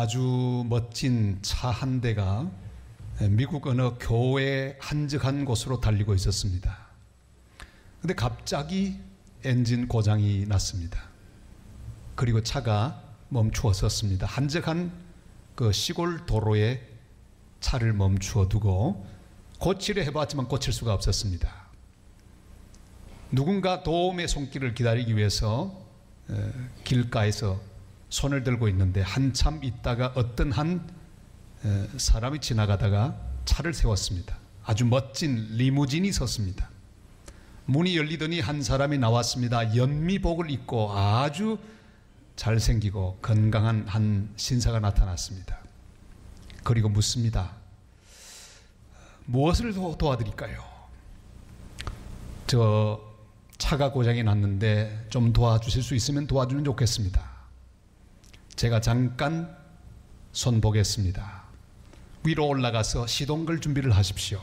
아주 멋진 차 한 대가 미국 어느 교회 한적한 곳으로 달리고 있었습니다. 근데 갑자기 엔진 고장이 났습니다. 그리고 차가 멈추어 섰습니다. 한적한 그 시골 도로에 차를 멈추어 두고 고치려 해봤지만 고칠 수가 없었습니다. 누군가 도움의 손길을 기다리기 위해서 길가에서 손을 들고 있는데 한참 있다가 어떤 한 사람이 지나가다가 차를 세웠습니다. 아주 멋진 리무진이 섰습니다. 문이 열리더니 한 사람이 나왔습니다. 연미복을 입고 아주 잘생기고 건강한 한 신사가 나타났습니다. 그리고 묻습니다. 무엇을 도와드릴까요? 저 차가 고장이 났는데 좀 도와주실 수 있으면 도와주면 좋겠습니다. 제가 잠깐 손 보겠습니다. 위로 올라가서 시동 걸 준비를 하십시오.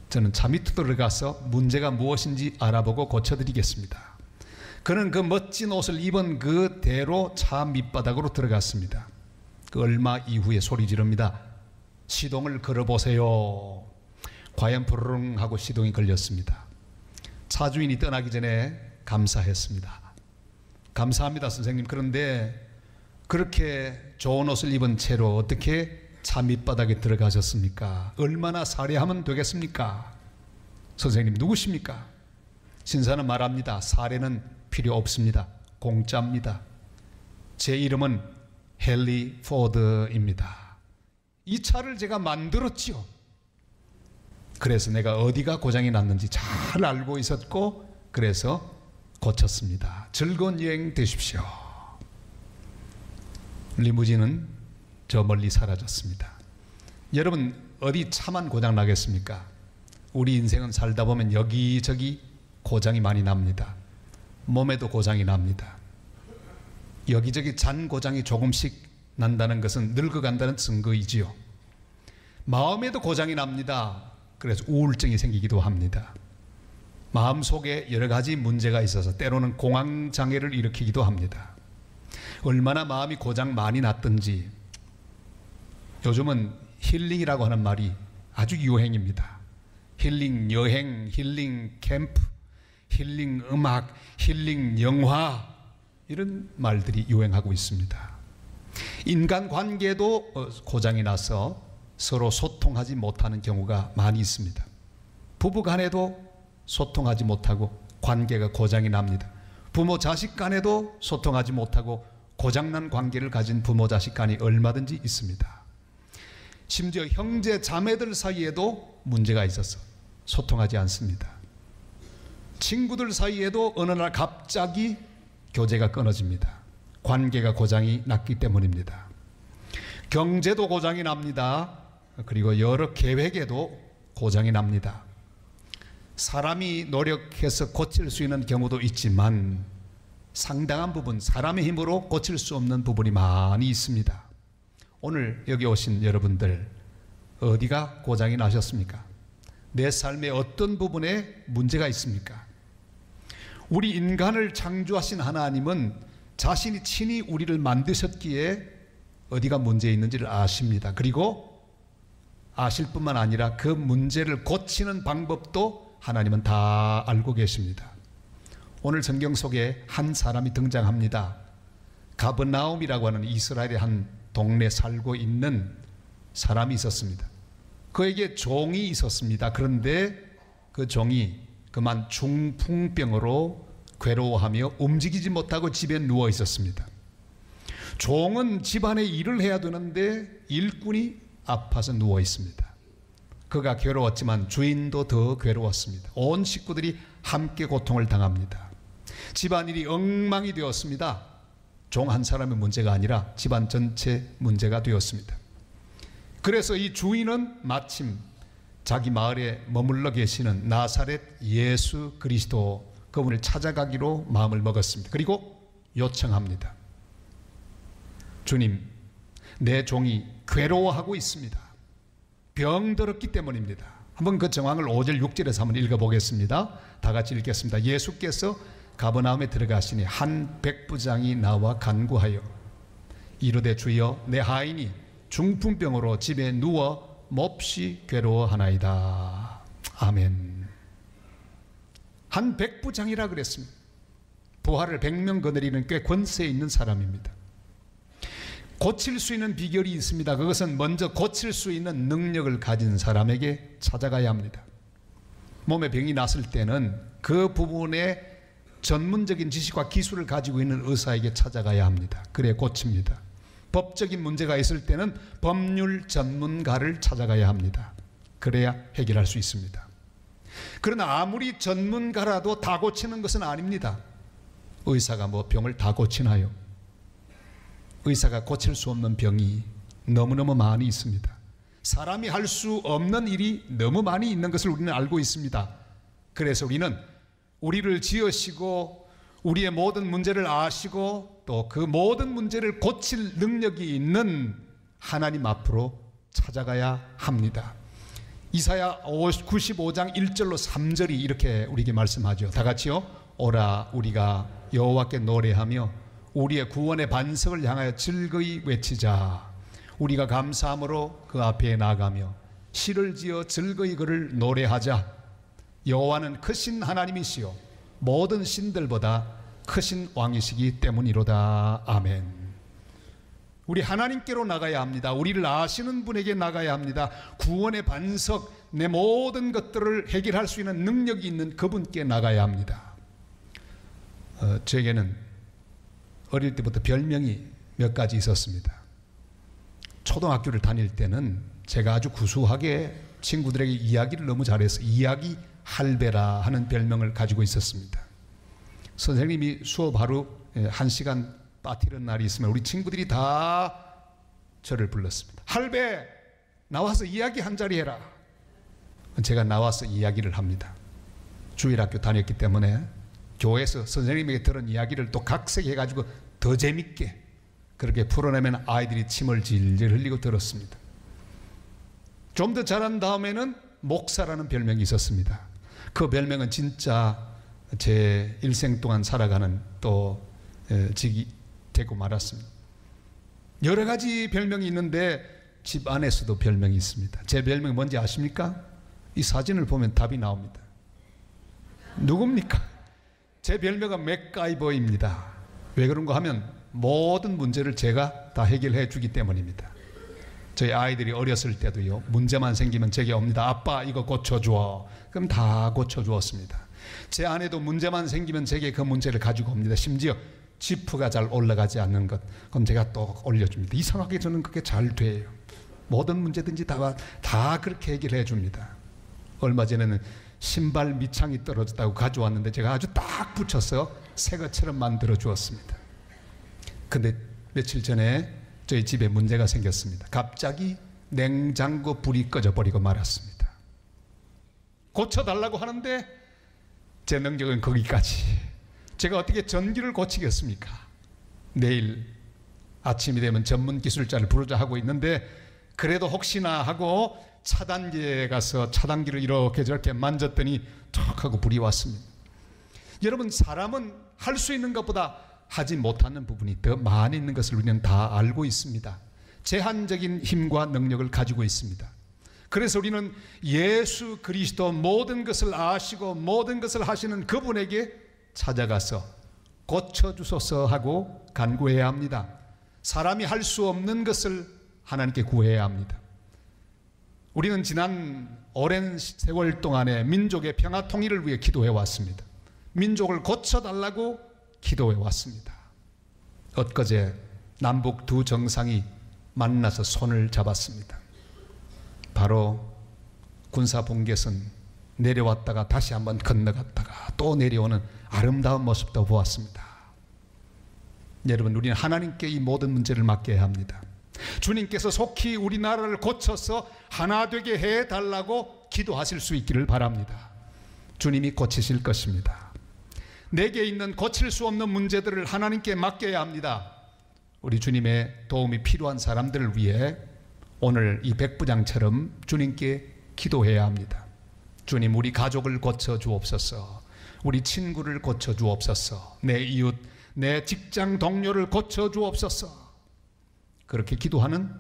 저는 차 밑으로 들어가서 문제가 무엇인지 알아보고 고쳐드리겠습니다. 그는 그 멋진 옷을 입은 그대로 차 밑바닥으로 들어갔습니다. 그 얼마 이후에 소리 지릅니다. 시동을 걸어보세요. 과연 부르릉 하고 시동이 걸렸습니다. 차 주인이 떠나기 전에 감사했습니다. 감사합니다 선생님. 그런데 그렇게 좋은 옷을 입은 채로 어떻게 차 밑바닥에 들어가셨습니까? 얼마나 살해하면 되겠습니까? 선생님 누구십니까? 신사는 말합니다. 살해는 필요 없습니다. 공짜입니다. 제 이름은 헨리 포드입니다. 이 차를 제가 만들었지요. 그래서 내가 어디가 고장이 났는지 잘 알고 있었고 그래서 고쳤습니다. 즐거운 여행 되십시오. 리무진은 저 멀리 사라졌습니다. 여러분 어디 차만 고장 나겠습니까? 우리 인생은 살다 보면 여기저기 고장이 많이 납니다. 몸에도 고장이 납니다. 여기저기 잔 고장이 조금씩 난다는 것은 늙어간다는 증거이지요. 마음에도 고장이 납니다. 그래서 우울증이 생기기도 합니다. 마음속에 여러 가지 문제가 있어서 때로는 공황장애를 일으키기도 합니다. 얼마나 마음이 고장 많이 났든지 요즘은 힐링이라고 하는 말이 아주 유행입니다. 힐링 여행, 힐링 캠프, 힐링 음악, 힐링 영화 이런 말들이 유행하고 있습니다. 인간관계도 고장이 나서 서로 소통하지 못하는 경우가 많이 있습니다. 부부간에도 소통하지 못하고 관계가 고장이 납니다. 부모 자식 간에도 소통하지 못하고 고장난 관계를 가진 부모 자식 간이 얼마든지 있습니다. 심지어 형제 자매들 사이에도 문제가 있어서 소통하지 않습니다. 친구들 사이에도 어느 날 갑자기 교제가 끊어집니다. 관계가 고장이 났기 때문입니다. 경제도 고장이 납니다. 그리고 여러 계획에도 고장이 납니다. 사람이 노력해서 고칠 수 있는 경우도 있지만 상당한 부분 사람의 힘으로 고칠 수 없는 부분이 많이 있습니다. 오늘 여기 오신 여러분들 어디가 고장이 나셨습니까? 내 삶의 어떤 부분에 문제가 있습니까? 우리 인간을 창조하신 하나님은 자신이 친히 우리를 만드셨기에 어디가 문제 있는지를 아십니다. 그리고 아실 뿐만 아니라 그 문제를 고치는 방법도 하나님은 다 알고 계십니다. 오늘 성경 속에 한 사람이 등장합니다. 가버나움이라고 하는 이스라엘의 한 동네에 살고 있는 사람이 있었습니다. 그에게 종이 있었습니다. 그런데 그 종이 그만 중풍병으로 괴로워하며 움직이지 못하고 집에 누워 있었습니다. 종은 집안의 일을 해야 되는데 일꾼이 아파서 누워 있습니다. 그가 괴로웠지만 주인도 더 괴로웠습니다. 온 식구들이 함께 고통을 당합니다. 집안일이 엉망이 되었습니다. 종 한 사람의 문제가 아니라 집안 전체 문제가 되었습니다. 그래서 이 주인은 마침 자기 마을에 머물러 계시는 나사렛 예수 그리스도 그분을 찾아가기로 마음을 먹었습니다. 그리고 요청합니다. 주님, 내 종이 괴로워하고 있습니다. 병들었기 때문입니다. 한번 그 정황을 5절 6절에서 한번 읽어보겠습니다. 다 같이 읽겠습니다. 예수께서 가버나움에 들어가시니 한 백부장이 나와 간구하여 이르되 주여 내 하인이 중풍병으로 집에 누워 몹시 괴로워하나이다. 아멘. 한 백부장이라 그랬습니다. 부하를 100명 거느리는 꽤 권세 있는 사람입니다. 고칠 수 있는 비결이 있습니다. 그것은 먼저 고칠 수 있는 능력을 가진 사람에게 찾아가야 합니다. 몸에 병이 났을 때는 그 부분에 전문적인 지식과 기술을 가지고 있는 의사에게 찾아가야 합니다. 그래 고칩니다. 법적인 문제가 있을 때는 법률 전문가를 찾아가야 합니다. 그래야 해결할 수 있습니다. 그러나 아무리 전문가라도 다 고치는 것은 아닙니다. 의사가 뭐 병을 다 고치나요? 의사가 고칠 수 없는 병이 너무너무 많이 있습니다. 사람이 할 수 없는 일이 너무 많이 있는 것을 우리는 알고 있습니다. 그래서 우리는 우리를 지으시고 우리의 모든 문제를 아시고 또 그 모든 문제를 고칠 능력이 있는 하나님 앞으로 찾아가야 합니다. 이사야 95장 1절로 3절이 이렇게 우리에게 말씀하죠. 다 같이요. 오라 우리가 여호와께 노래하며 우리의 구원의 반석을 향하여 즐거이 외치자. 우리가 감사함으로 그 앞에 나가며 시를 지어 즐거이 그를 노래하자. 여호와는 크신 하나님이시요 모든 신들보다 크신 왕이시기 때문이로다. 아멘. 우리 하나님께로 나가야 합니다. 우리를 아시는 분에게 나가야 합니다. 구원의 반석, 내 모든 것들을 해결할 수 있는 능력이 있는 그분께 나가야 합니다. 저에게는 어릴 때부터 별명이 몇 가지 있었습니다. 초등학교를 다닐 때는 제가 아주 구수하게 친구들에게 이야기를 너무 잘해서 이야기 할배라 하는 별명을 가지고 있었습니다. 선생님이 수업 하루 1시간 빠뜨리는 날이 있으면 우리 친구들이 다 저를 불렀습니다. 할배 나와서 이야기 한 자리 해라. 제가 나와서 이야기를 합니다. 주일학교 다녔기 때문에 교회에서 선생님에게 들은 이야기를 또 각색해가지고 더 재밌게 그렇게 풀어내면 아이들이 침을 질질 흘리고 들었습니다. 좀 더 잘한 다음에는 목사라는 별명이 있었습니다. 그 별명은 진짜 제 일생 동안 살아가는 또 직이 되고 말았습니다. 여러 가지 별명이 있는데 집 안에서도 별명이 있습니다. 제 별명이 뭔지 아십니까? 이 사진을 보면 답이 나옵니다. 누굽니까? 제 별명은 맥가이버입니다. 왜 그런가 하면 모든 문제를 제가 다 해결해 주기 때문입니다. 저희 아이들이 어렸을 때도요, 문제만 생기면 제게 옵니다. 아빠 이거 고쳐줘. 그럼 다 고쳐주었습니다. 제 아내도 문제만 생기면 제게 그 문제를 가지고 옵니다. 심지어 지프가 잘 올라가지 않는 것, 그럼 제가 또 올려줍니다. 이상하게 저는 그게 잘 돼요. 모든 문제든지 다 그렇게 해결해 줍니다. 얼마 전에는 신발 밑창이 떨어졌다고 가져왔는데 제가 아주 딱 붙여서 새 것처럼 만들어 주었습니다. 근데 며칠 전에 저희 집에 문제가 생겼습니다. 갑자기 냉장고 불이 꺼져버리고 말았습니다. 고쳐달라고 하는데 제 능력은 거기까지. 제가 어떻게 전기를 고치겠습니까? 내일 아침이 되면 전문 기술자를 부르자 하고 있는데 그래도 혹시나 하고 차단기에 가서 차단기를 이렇게 저렇게 만졌더니 툭 하고 불이 왔습니다. 여러분, 사람은 할 수 있는 것보다 하지 못하는 부분이 더 많이 있는 것을 우리는 다 알고 있습니다. 제한적인 힘과 능력을 가지고 있습니다. 그래서 우리는 예수 그리스도 모든 것을 아시고 모든 것을 하시는 그분에게 찾아가서 고쳐주소서 하고 간구해야 합니다. 사람이 할 수 없는 것을 하나님께 구해야 합니다. 우리는 지난 오랜 세월 동안에 민족의 평화 통일을 위해 기도해 왔습니다. 민족을 고쳐달라고 기도해 왔습니다. 엊그제 남북 두 정상이 만나서 손을 잡았습니다. 바로 군사분계선 내려왔다가 다시 한번 건너갔다가 또 내려오는 아름다운 모습도 보았습니다. 여러분, 우리는 하나님께 이 모든 문제를 맡겨야 합니다. 주님께서 속히 우리나라를 고쳐서 하나 되게 해달라고 기도하실 수 있기를 바랍니다. 주님이 고치실 것입니다. 내게 있는 고칠 수 없는 문제들을 하나님께 맡겨야 합니다. 우리 주님의 도움이 필요한 사람들을 위해 오늘 이 백부장처럼 주님께 기도해야 합니다. 주님, 우리 가족을 고쳐주옵소서. 우리 친구를 고쳐주옵소서. 내 이웃, 내 직장 동료를 고쳐주옵소서. 그렇게 기도하는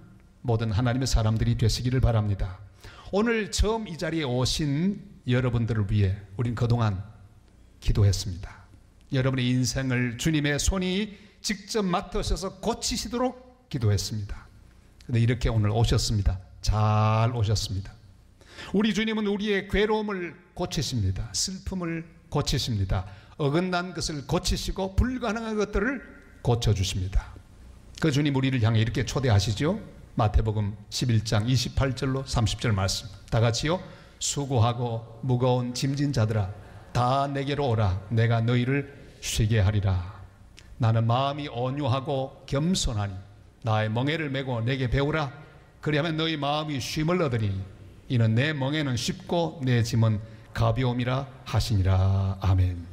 모든 하나님의 사람들이 되시기를 바랍니다. 오늘 처음 이 자리에 오신 여러분들을 위해 우린 그동안 기도했습니다. 여러분의 인생을 주님의 손이 직접 맡으셔서 고치시도록 기도했습니다. 근데 이렇게 오늘 오셨습니다. 잘 오셨습니다. 우리 주님은 우리의 괴로움을 고치십니다. 슬픔을 고치십니다. 어긋난 것을 고치시고 불가능한 것들을 고쳐주십니다. 그 주님 우리를 향해 이렇게 초대하시죠. 마태복음 11장 28절로 30절 말씀 다 같이요. 수고하고 무거운 짐진 자들아 다 내게로 오라. 내가 너희를 쉬게 하리라. 나는 마음이 온유하고 겸손하니 나의 멍에를 메고 내게 배우라. 그리하면 너희 마음이 쉼을 얻으리니 이는 내 멍에는 쉽고 내 짐은 가벼움이라 하시니라. 아멘.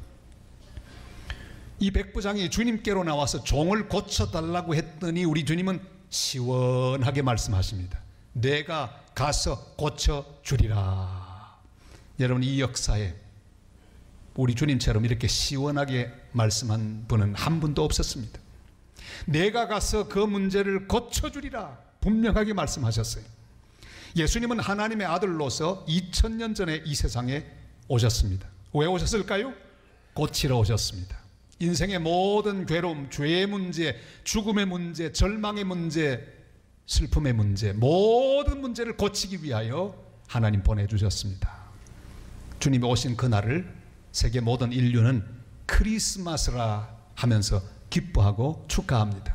이 백부장이 주님께로 나와서 종을 고쳐달라고 했더니 우리 주님은 시원하게 말씀하십니다. 내가 가서 고쳐주리라. 여러분, 이 역사에 우리 주님처럼 이렇게 시원하게 말씀한 분은 한 분도 없었습니다. 내가 가서 그 문제를 고쳐주리라 분명하게 말씀하셨어요. 예수님은 하나님의 아들로서 2000년 전에 이 세상에 오셨습니다. 왜 오셨을까요? 고치러 오셨습니다. 인생의 모든 괴로움, 죄의 문제, 죽음의 문제, 절망의 문제, 슬픔의 문제, 모든 문제를 고치기 위하여 하나님 보내주셨습니다. 주님이 오신 그날을 세계 모든 인류는 크리스마스라 하면서 기뻐하고 축하합니다.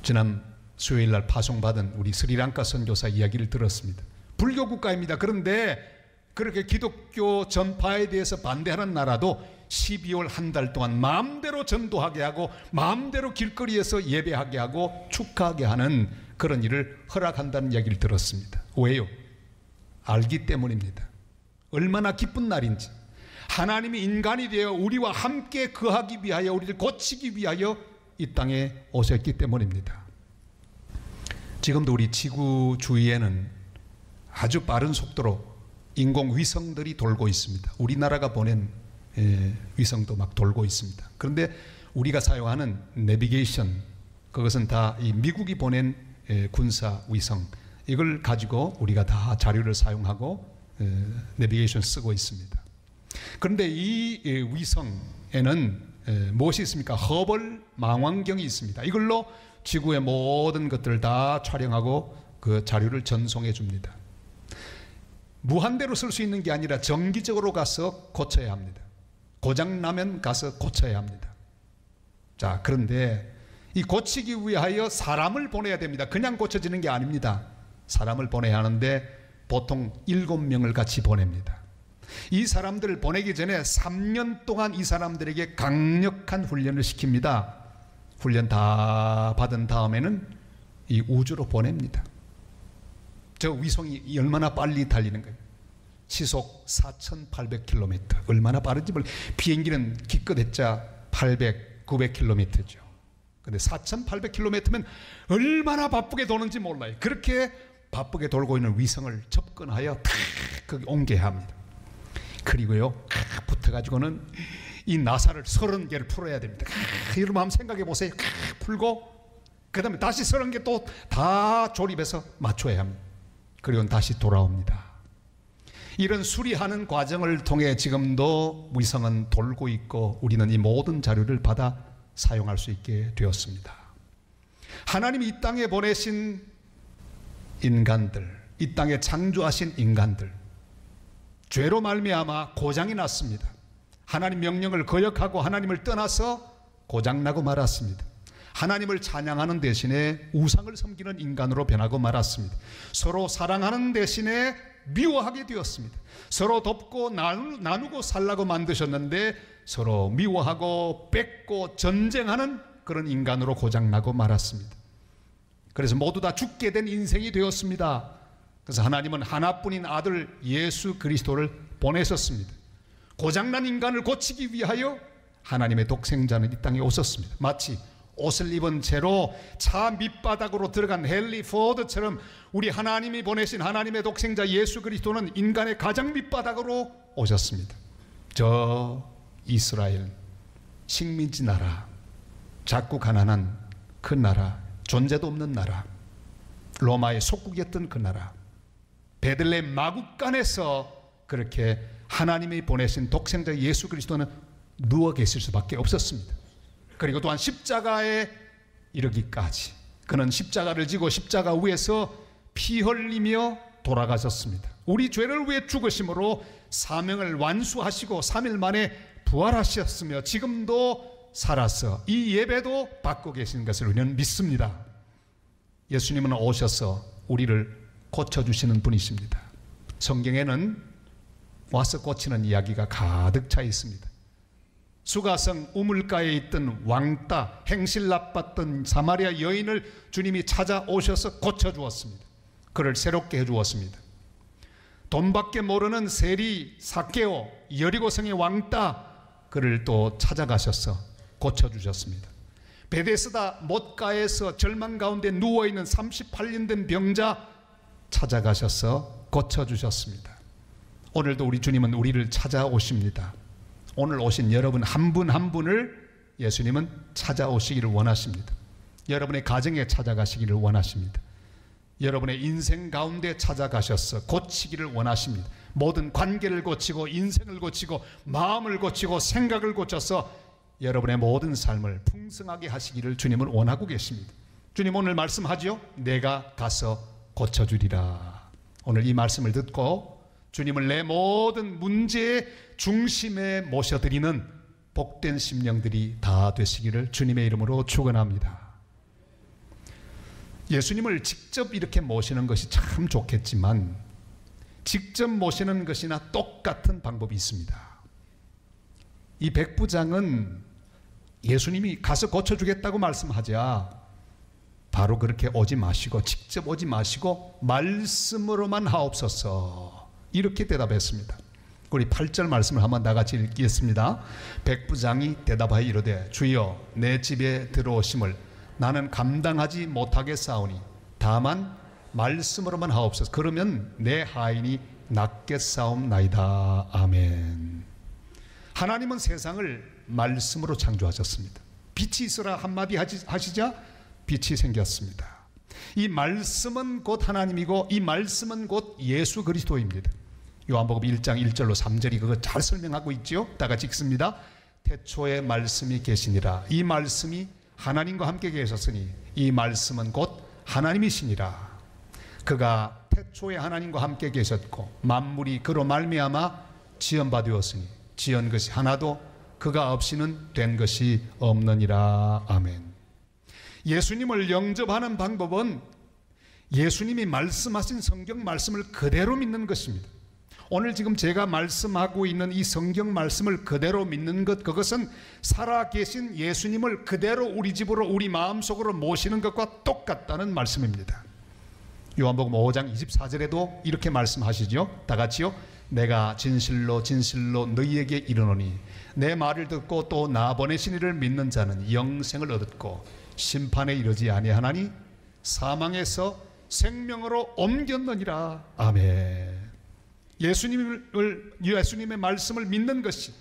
지난 수요일날 파송받은 우리 스리랑카 선교사 이야기를 들었습니다. 불교 국가입니다. 그런데 그렇게 기독교 전파에 대해서 반대하는 나라도 12월 한 달 동안 마음대로 전도하게 하고 마음대로 길거리에서 예배하게 하고 축하하게 하는 그런 일을 허락한다는 이야기를 들었습니다. 왜요? 알기 때문입니다. 얼마나 기쁜 날인지. 하나님이 인간이 되어 우리와 함께 거하기 위하여, 우리를 고치기 위하여 이 땅에 오셨기 때문입니다. 지금도 우리 지구 주위에는 아주 빠른 속도로 인공위성들이 돌고 있습니다. 우리나라가 보낸 위성도 막 돌고 있습니다. 그런데 우리가 사용하는 내비게이션, 그것은 다 이 미국이 보낸 군사 위성, 이걸 가지고 우리가 다 자료를 사용하고 내비게이션 쓰고 있습니다. 그런데 이 위성에는 무엇이 있습니까? 허블 망원경이 있습니다. 이걸로 지구의 모든 것들을 다 촬영하고 그 자료를 전송해 줍니다. 무한대로 쓸 수 있는 게 아니라 정기적으로 가서 고쳐야 합니다. 고장나면 가서 고쳐야 합니다. 자, 그런데 이 고치기 위하여 사람을 보내야 됩니다. 그냥 고쳐지는 게 아닙니다. 사람을 보내야 하는데 보통 7명을 같이 보냅니다. 이 사람들을 보내기 전에 3년 동안 이 사람들에게 강력한 훈련을 시킵니다. 훈련 다 받은 다음에는 이 우주로 보냅니다. 저 위성이 얼마나 빨리 달리는 거예요? 시속 4,800km. 얼마나 빠른지 몰라요. 비행기는 기껏했자 800, 900km죠. 근데 4,800km면 얼마나 바쁘게 도는지 몰라요. 그렇게 바쁘게 돌고 있는 위성을 접근하여 탁 거기 옮겨야 합니다. 그리고요, 붙어가지고는 이 나사를 30개를 풀어야 됩니다. 여러분 한번 생각해 보세요. 풀고 그 다음에 다시 30개 또 다 조립해서 맞춰야 합니다. 그리고 다시 돌아옵니다. 이런 수리하는 과정을 통해 지금도 위성은 돌고 있고 우리는 이 모든 자료를 받아 사용할 수 있게 되었습니다. 하나님이 이 땅에 보내신 인간들, 이 땅에 창조하신 인간들, 죄로 말미암아 고장이 났습니다. 하나님 명령을 거역하고 하나님을 떠나서 고장나고 말았습니다. 하나님을 찬양하는 대신에 우상을 섬기는 인간으로 변하고 말았습니다. 서로 사랑하는 대신에 미워하게 되었습니다. 서로 돕고 나누고 살라고 만드셨는데 서로 미워하고 뺏고 전쟁하는 그런 인간으로 고장나고 말았습니다. 그래서 모두 다 죽게 된 인생이 되었습니다. 그래서 하나님은 하나뿐인 아들 예수 그리스도를 보내셨습니다. 고장난 인간을 고치기 위하여 하나님의 독생자는 이 땅에 오셨습니다. 마치 옷을 입은 채로 차 밑바닥으로 들어간 헨리 포드처럼 우리 하나님이 보내신 하나님의 독생자 예수 그리스도는 인간의 가장 밑바닥으로 오셨습니다. 저 이스라엘 식민지 나라, 작고 가난한 그 나라 존재도 없는 나라, 로마의 속국이었던 그 나라, 베들레헴 마국간에서 그렇게 하나님이 보내신 독생자 예수 그리스도는 누워 계실 수밖에 없었습니다. 그리고 또한 십자가에 이르기까지 그는 십자가를 지고 십자가 위에서 피 흘리며 돌아가셨습니다. 우리 죄를 위해 죽으심으로 사명을 완수하시고 3일 만에 부활하셨으며 지금도 살아서 이 예배도 받고 계신 것을 우리는 믿습니다. 예수님은 오셔서 우리를 고쳐주시는 분이십니다. 성경에는 와서 고치는 이야기가 가득 차 있습니다. 수가성 우물가에 있던 왕따, 행실 나빴던 사마리아 여인을 주님이 찾아오셔서 고쳐주었습니다. 그를 새롭게 해주었습니다. 돈밖에 모르는 세리 삭개오, 여리고성의 왕따, 그를 또 찾아가셔서 고쳐주셨습니다. 베데스다 못가에서 절망 가운데 누워있는 38년 된 병자 찾아가셔서 고쳐주셨습니다. 오늘도 우리 주님은 우리를 찾아오십니다. 오늘 오신 여러분 한 분 한 분을 예수님은 찾아오시기를 원하십니다. 여러분의 가정에 찾아가시기를 원하십니다. 여러분의 인생 가운데 찾아가셔서 고치기를 원하십니다. 모든 관계를 고치고 인생을 고치고 마음을 고치고 생각을 고쳐서 여러분의 모든 삶을 풍성하게 하시기를 주님은 원하고 계십니다. 주님 오늘 말씀하죠. 내가 가서 고쳐주리라. 오늘 이 말씀을 듣고 주님을 내 모든 문제의 중심에 모셔드리는 복된 심령들이 다 되시기를 주님의 이름으로 축원합니다. 예수님을 직접 이렇게 모시는 것이 참 좋겠지만 직접 모시는 것이나 똑같은 방법이 있습니다. 이 백부장은 예수님이 가서 고쳐주겠다고 말씀하자 바로 그렇게 오지 마시고 직접 오지 마시고 말씀으로만 하옵소서 이렇게 대답했습니다. 우리 8절 말씀을 한번 다 같이 읽겠습니다. 백부장이 대답하여 이르되 주여 내 집에 들어오심을 나는 감당하지 못하겠사오니 다만 말씀으로만 하옵소서. 그러면 내 하인이 낫겠사옵나이다. 아멘. 하나님은 세상을 말씀으로 창조하셨습니다. 빛이 있으라 한마디 하시자 빛이 생겼습니다. 이 말씀은 곧 하나님이고 이 말씀은 곧 예수 그리스도입니다. 요한복음 1장 1절로 3절이 그거 잘 설명하고 있죠. 다 같이 읽습니다. 태초에 말씀이 계시니라. 이 말씀이 하나님과 함께 계셨으니 이 말씀은 곧 하나님이시니라. 그가 태초에 하나님과 함께 계셨고 만물이 그로 말미암아 지은 바 되었으니 지은 것이 하나도 그가 없이는 된 것이 없느니라. 아멘. 예수님을 영접하는 방법은 예수님이 말씀하신 성경 말씀을 그대로 믿는 것입니다. 오늘 지금 제가 말씀하고 있는 이 성경 말씀을 그대로 믿는 것, 그것은 살아계신 예수님을 그대로 우리 집으로 우리 마음속으로 모시는 것과 똑같다는 말씀입니다. 요한복음 5장 24절에도 이렇게 말씀하시죠. 다 같이요. 내가 진실로 진실로 너희에게 이르노니 내 말을 듣고 또 나 보내신 이를 믿는 자는 영생을 얻었고 심판에 이르지 아니하나니 사망에서 생명으로 옮겼느니라. 아멘. 예수님의 말씀을 믿는 것이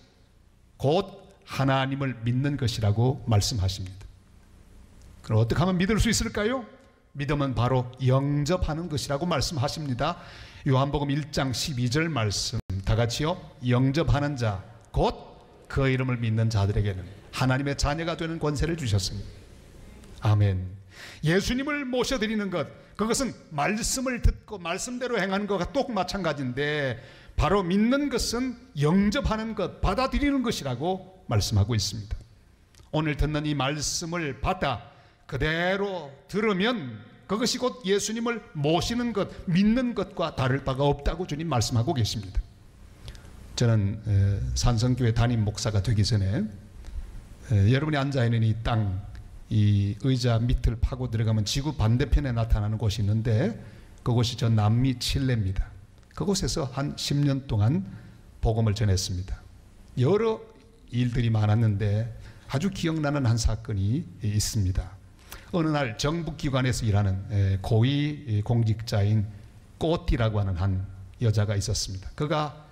곧 하나님을 믿는 것이라고 말씀하십니다. 그럼 어떻게 하면 믿을 수 있을까요? 믿음은 바로 영접하는 것이라고 말씀하십니다. 요한복음 1장 12절 말씀 다 같이요. 영접하는 자 곧 그 이름을 믿는 자들에게는 하나님의 자녀가 되는 권세를 주셨습니다. 아멘. 예수님을 모셔드리는 것, 그것은 말씀을 듣고 말씀대로 행하는 것과 똑 마찬가지인데 바로 믿는 것은 영접하는 것, 받아들이는 것이라고 말씀하고 있습니다. 오늘 듣는 이 말씀을 받아 그대로 들으면 그것이 곧 예수님을 모시는 것, 믿는 것과 다를 바가 없다고 주님 말씀하고 계십니다. 저는 산성교회 담임 목사가 되기 전에 여러분이 앉아있는 이 땅, 이 의자 밑을 파고 들어가면 지구 반대편에 나타나는 곳이 있는데 그곳이 저 남미 칠레입니다. 그곳에서 한 10년 동안 복음을 전했습니다. 여러 일들이 많았는데 아주 기억나는 한 사건이 있습니다. 어느 날 정부기관에서 일하는 고위 공직자인 꼬띠라고 하는 한 여자가 있었습니다. 그가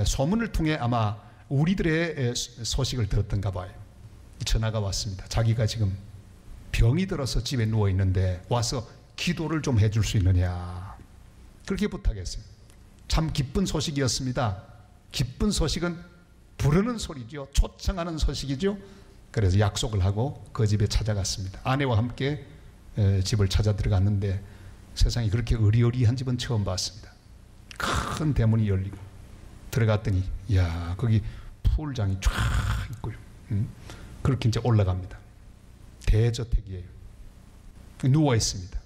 소문을 통해 아마 우리들의 소식을 들었던가 봐요. 전화가 왔습니다. 자기가 지금 병이 들어서 집에 누워 있는데 와서 기도를 좀 해줄 수 있느냐, 그렇게 부탁했어요. 참 기쁜 소식이었습니다. 기쁜 소식은 부르는 소리죠. 초청하는 소식이죠. 그래서 약속을 하고 그 집에 찾아갔습니다. 아내와 함께 집을 찾아 들어갔는데 세상에 그렇게 의리의리한 집은 처음 봤습니다. 큰 대문이 열리고 들어갔더니 이야, 거기 풀장이 쫙 있고요. 그렇게 이제 올라갑니다. 대저택이에요. 누워 있습니다.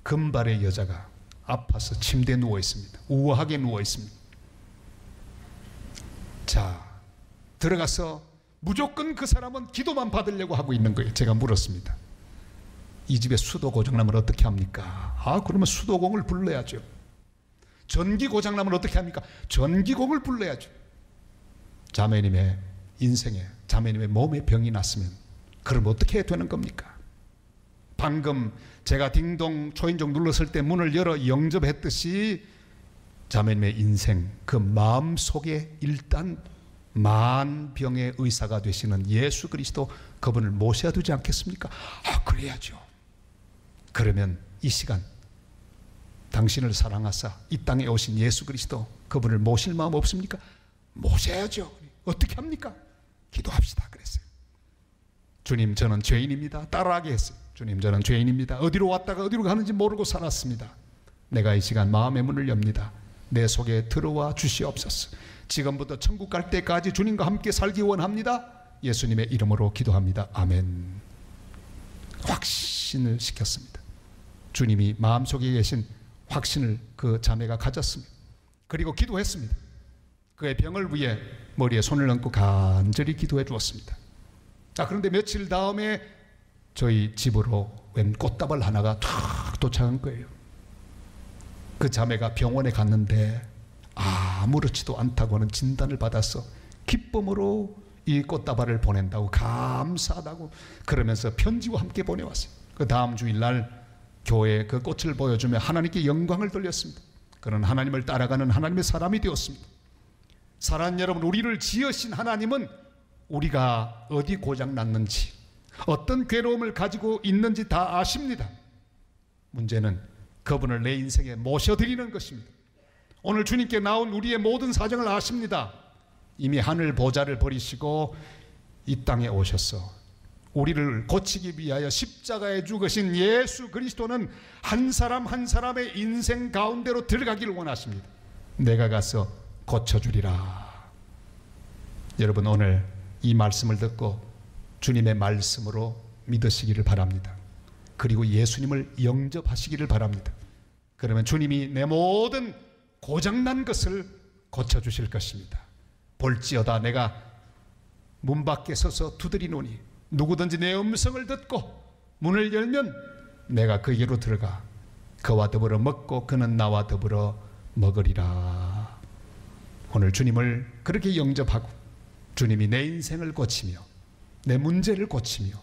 금발의 여자가 아파서 침대에 누워 있습니다. 우아하게 누워 있습니다. 자, 들어가서 무조건 그 사람은 기도만 받으려고 하고 있는 거예요. 제가 물었습니다. 이 집에 수도 고장나면 어떻게 합니까? 그러면 수도공을 불러야죠. 전기 고장나면 어떻게 합니까? 전기공을 불러야죠. 자매님의 인생에, 자매님의 몸에 병이 났으면 그럼 어떻게 해야 되는 겁니까? 방금 제가 딩동 초인종 눌렀을 때 문을 열어 영접했듯이 자매님의 인생, 그 마음속에 일단 만병의 의사가 되시는 예수 그리스도, 그분을 모셔야 되지 않겠습니까? 그래야죠. 그러면 이 시간 당신을 사랑하사 이 땅에 오신 예수 그리스도, 그분을 모실 마음 없습니까? 모셔야죠. 어떻게 합니까? 기도합시다 그랬어요. 주님, 저는 죄인입니다. 따라하게 했어요. 주님, 저는 죄인입니다. 어디로 왔다가 어디로 가는지 모르고 살았습니다. 내가 이 시간 마음의 문을 엽니다. 내 속에 들어와 주시옵소서. 지금부터 천국 갈 때까지 주님과 함께 살기 원합니다. 예수님의 이름으로 기도합니다. 아멘. 확신을 시켰습니다. 주님이 마음속에 계신 확신을 그 자매가 가졌습니다. 그리고 기도했습니다. 그의 병을 위해 머리에 손을 얹고 간절히 기도해 주었습니다. 자, 그런데 며칠 다음에 저희 집으로 웬 꽃다발 하나가 탁 도착한 거예요. 그 자매가 병원에 갔는데 아무렇지도 않다고 하는 진단을 받아서 기쁨으로 이 꽃다발을 보낸다고, 감사하다고 그러면서 편지와 함께 보내왔어요. 그 다음 주일날 교회에 그 꽃을 보여주며 하나님께 영광을 돌렸습니다. 그는 하나님을 따라가는 하나님의 사람이 되었습니다. 사랑하는 여러분, 우리를 지으신 하나님은 우리가 어디 고장났는지, 어떤 괴로움을 가지고 있는지 다 아십니다. 문제는 그분을 내 인생에 모셔드리는 것입니다. 오늘 주님께 나온 우리의 모든 사정을 아십니다. 이미 하늘 보좌를 버리시고 이 땅에 오셔서 우리를 고치기 위하여 십자가에 죽으신 예수 그리스도는 한 사람 한 사람의 인생 가운데로 들어가기를 원하십니다. 내가 가서 고쳐주리라. 여러분, 오늘 이 말씀을 듣고 주님의 말씀으로 믿으시기를 바랍니다. 그리고 예수님을 영접하시기를 바랍니다. 그러면 주님이 내 모든 고장난 것을 고쳐주실 것입니다. 볼지어다 내가 문 밖에 서서 두드리노니 누구든지 내 음성을 듣고 문을 열면 내가 그에게로 들어가 그와 더불어 먹고 그는 나와 더불어 먹으리라. 오늘 주님을 그렇게 영접하고 주님이 내 인생을 고치며 내 문제를 고치며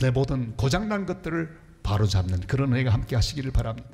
내 모든 고장난 것들을 바로잡는 그런 은혜가 함께 하시기를 바랍니다.